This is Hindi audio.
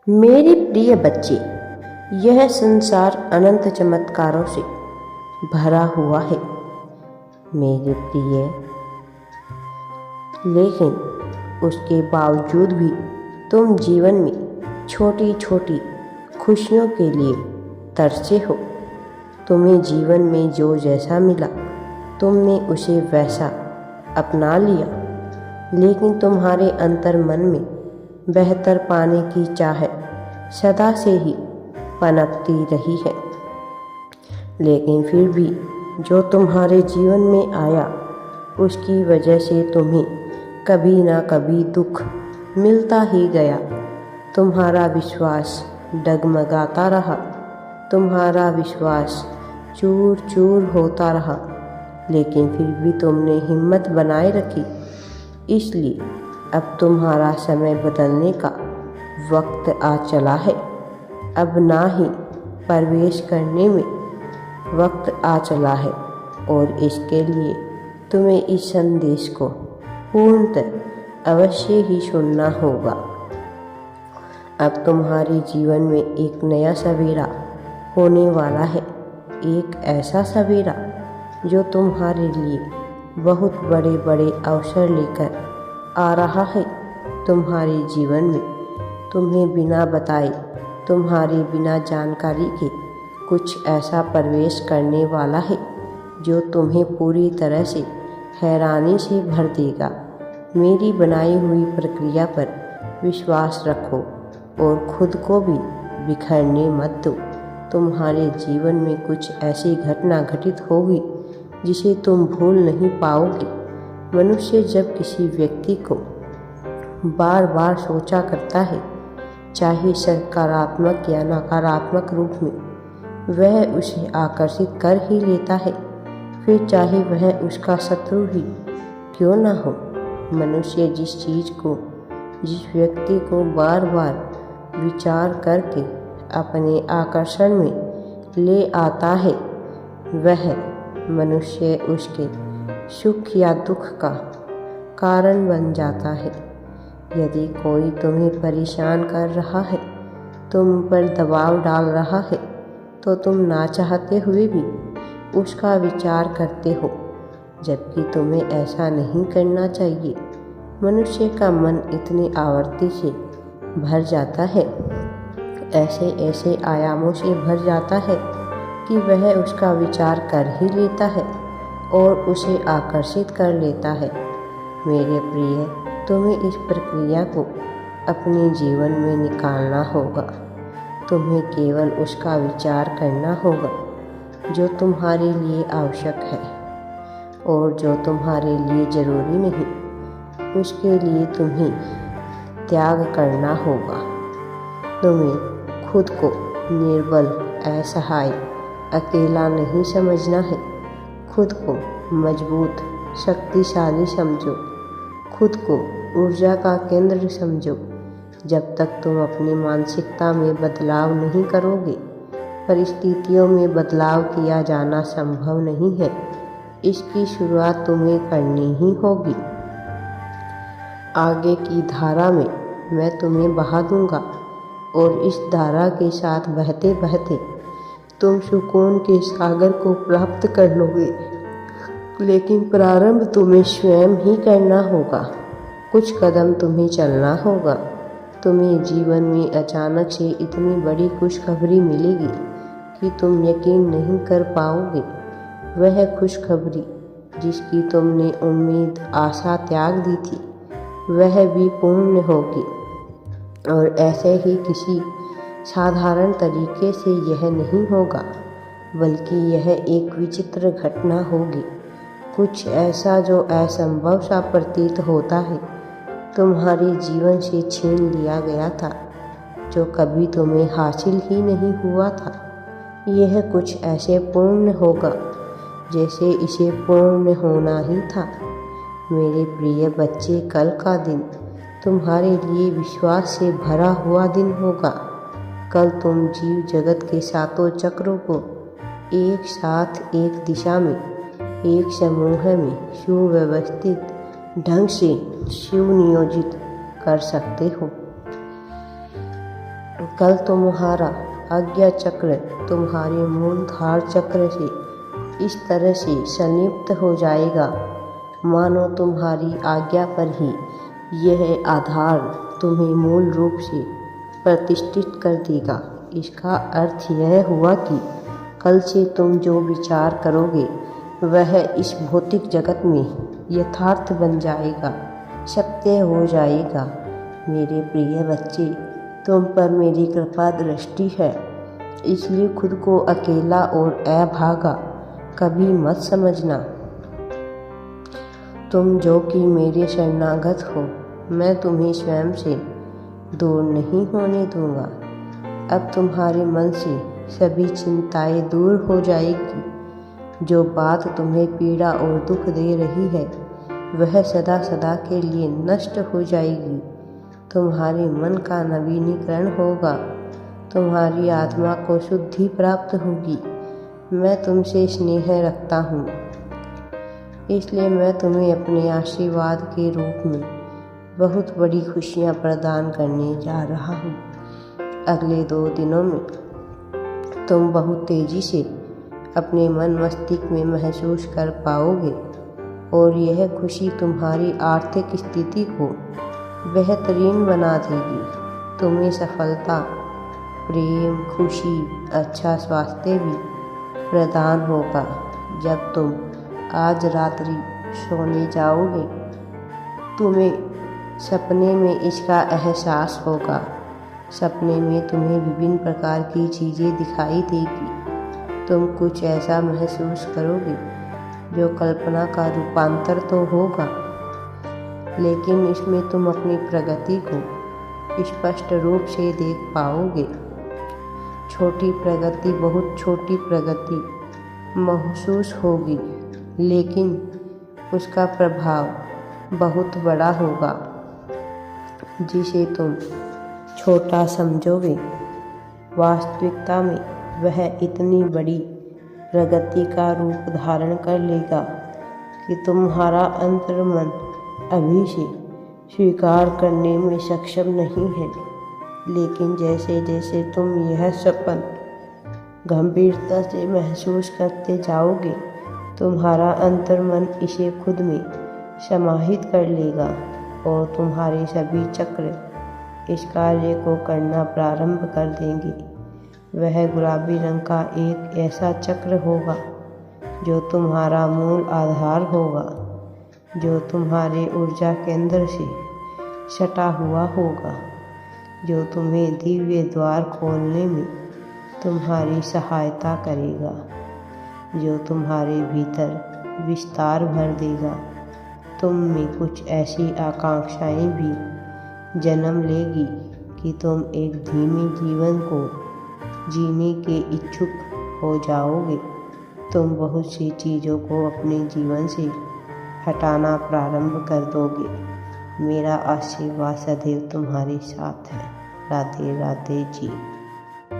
मेरे प्रिय बच्चे, यह संसार अनंत चमत्कारों से भरा हुआ है मेरे प्रिय, लेकिन उसके बावजूद भी तुम जीवन में छोटी छोटी खुशियों के लिए तरसे हो। तुम्हें जीवन में जो जैसा मिला तुमने उसे वैसा अपना लिया, लेकिन तुम्हारे अंतर मन में बेहतर पाने की चाह सदा से ही पनपती रही है। लेकिन फिर भी जो तुम्हारे जीवन में आया उसकी वजह से तुम्हें कभी ना कभी दुख मिलता ही गया। तुम्हारा विश्वास डगमगाता रहा, तुम्हारा विश्वास चूर चूर होता रहा, लेकिन फिर भी तुमने हिम्मत बनाए रखी। इसलिए अब तुम्हारा समय बदलने का वक्त आ चला है। अब ना ही प्रवेश करने में वक्त आ चला है, और इसके लिए तुम्हें इस संदेश को पूर्णतः अवश्य ही सुनना होगा। अब तुम्हारे जीवन में एक नया सवेरा होने वाला है, एक ऐसा सवेरा जो तुम्हारे लिए बहुत बड़े बड़े अवसर लेकर आ रहा है। तुम्हारे जीवन में तुम्हें बिना बताए, तुम्हारी बिना जानकारी के कुछ ऐसा प्रवेश करने वाला है जो तुम्हें पूरी तरह से हैरानी से भर देगा। मेरी बनाई हुई प्रक्रिया पर विश्वास रखो और खुद को भी बिखरने मत दो। तुम्हारे जीवन में कुछ ऐसी घटना घटित होगी जिसे तुम भूल नहीं पाओगे। मनुष्य जब किसी व्यक्ति को बार बार सोचा करता है, चाहे सकारात्मक या नकारात्मक रूप में, वह उसे आकर्षित कर ही लेता है, फिर चाहे वह उसका शत्रु ही क्यों न हो। मनुष्य जिस चीज़ को, जिस व्यक्ति को बार बार विचार करके अपने आकर्षण में ले आता है, वह मनुष्य उसके सुख या दुख का कारण बन जाता है। यदि कोई तुम्हें परेशान कर रहा है, तुम पर दबाव डाल रहा है, तो तुम ना चाहते हुए भी उसका विचार करते हो, जबकि तुम्हें ऐसा नहीं करना चाहिए। मनुष्य का मन इतनी आवर्ती से भर जाता है, ऐसे ऐसे आयामों से भर जाता है कि वह उसका विचार कर ही लेता है और उसे आकर्षित कर लेता है। मेरे प्रिय, तुम्हें इस प्रक्रिया को अपने जीवन में निकालना होगा। तुम्हें केवल उसका विचार करना होगा जो तुम्हारे लिए आवश्यक है, और जो तुम्हारे लिए ज़रूरी नहीं, उसके लिए तुम्हें त्याग करना होगा। तुम्हें खुद को निर्बल, असहाय, अकेला नहीं समझना है। खुद को मजबूत, शक्तिशाली समझो। खुद को ऊर्जा का केंद्र समझो। जब तक तुम अपनी मानसिकता में बदलाव नहीं करोगे, परिस्थितियों में बदलाव किया जाना संभव नहीं है। इसकी शुरुआत तुम्हें करनी ही होगी। आगे की धारा में मैं तुम्हें बहा दूंगा, और इस धारा के साथ बहते बहते तुम सुकून के सागर को प्राप्त कर लोगे। लेकिन प्रारंभ तुम्हें स्वयं ही करना होगा। कुछ कदम तुम्हें चलना होगा। तुम्हें जीवन में अचानक से इतनी बड़ी खुशखबरी मिलेगी कि तुम यकीन नहीं कर पाओगे। वह खुशखबरी जिसकी तुमने उम्मीद, आशा त्याग दी थी, वह भी पूर्ण होगी। और ऐसे ही किसी साधारण तरीके से यह नहीं होगा, बल्कि यह एक विचित्र घटना होगी। कुछ ऐसा जो असंभव सा प्रतीत होता है, तुम्हारे जीवन से छीन लिया गया था, जो कभी तुम्हें हासिल ही नहीं हुआ था। यह कुछ ऐसे पूर्ण होगा जैसे इसे पूर्ण होना ही था। मेरे प्रिय बच्चे, कल का दिन तुम्हारे लिए विश्वास से भरा हुआ दिन होगा। कल तुम जीव जगत के सातों चक्रों को एक साथ, एक दिशा में, एक समूह में सुव्यवस्थित ढंग से सुनियोजित कर सकते हो। कल तुम्हारा आज्ञा चक्र तुम्हारे मूलधार चक्र से इस तरह से संयुक्त हो जाएगा मानो तुम्हारी आज्ञा पर ही यह आधार तुम्हें मूल रूप से प्रतिष्ठित कर देगा। इसका अर्थ यह हुआ कि कल से तुम जो विचार करोगे वह इस भौतिक जगत में यथार्थ बन जाएगा, सत्य हो जाएगा। मेरे प्रिय बच्चे, तुम पर मेरी कृपा दृष्टि है, इसलिए खुद को अकेला और अभागा कभी मत समझना। तुम जो कि मेरे शरणागत हो, मैं तुम्हें स्वयं से दूर नहीं होने दूंगा। अब तुम्हारे मन से सभी चिंताएं दूर हो जाएगी। जो बात तुम्हें पीड़ा और दुख दे रही है वह सदा सदा के लिए नष्ट हो जाएगी। तुम्हारे मन का नवीनीकरण होगा, तुम्हारी आत्मा को शुद्धि प्राप्त होगी। मैं तुमसे स्नेह रखता हूँ, इसलिए मैं तुम्हें अपने आशीर्वाद के रूप में बहुत बड़ी खुशियाँ प्रदान करने जा रहा हूँ। अगले 2 दिनों में तुम बहुत तेज़ी से अपने मन मस्तिष्क में महसूस कर पाओगे और यह खुशी तुम्हारी आर्थिक स्थिति को बेहतरीन बना देगी। तुम्हें सफलता, प्रेम, खुशी, अच्छा स्वास्थ्य भी प्रदान होगा। जब तुम आज रात्रि सोने जाओगे तुम्हें सपने में इसका एहसास होगा। सपने में तुम्हें विभिन्न प्रकार की चीज़ें दिखाई देगी। तुम कुछ ऐसा महसूस करोगे जो कल्पना का रूपांतर तो होगा, लेकिन इसमें तुम अपनी प्रगति को स्पष्ट रूप से देख पाओगे। छोटी प्रगति, बहुत छोटी प्रगति महसूस होगी, लेकिन उसका प्रभाव बहुत बड़ा होगा। जिसे तुम छोटा समझोगे, वास्तविकता में वह इतनी बड़ी प्रगति का रूप धारण कर लेगा कि तुम्हारा अंतर्मन अभी से स्वीकार करने में सक्षम नहीं है। लेकिन जैसे जैसे तुम यह सपन गंभीरता से महसूस करते जाओगे, तुम्हारा अंतर्मन इसे खुद में समाहित कर लेगा और तुम्हारे सभी चक्र इस कार्य को करना प्रारंभ कर देंगे। वह गुलाबी रंग का एक ऐसा चक्र होगा जो तुम्हारा मूल आधार होगा, जो तुम्हारे ऊर्जा केंद्र से सटा हुआ होगा, जो तुम्हें दिव्य द्वार खोलने में तुम्हारी सहायता करेगा, जो तुम्हारे भीतर विस्तार भर देगा। तुम में कुछ ऐसी आकांक्षाएं भी जन्म लेगी कि तुम एक धीमे जीवन को जीने के इच्छुक हो जाओगे। तुम बहुत सी चीज़ों को अपने जीवन से हटाना प्रारंभ कर दोगे। मेरा आशीर्वाद सदैव तुम्हारे साथ है। राधे राधे जी।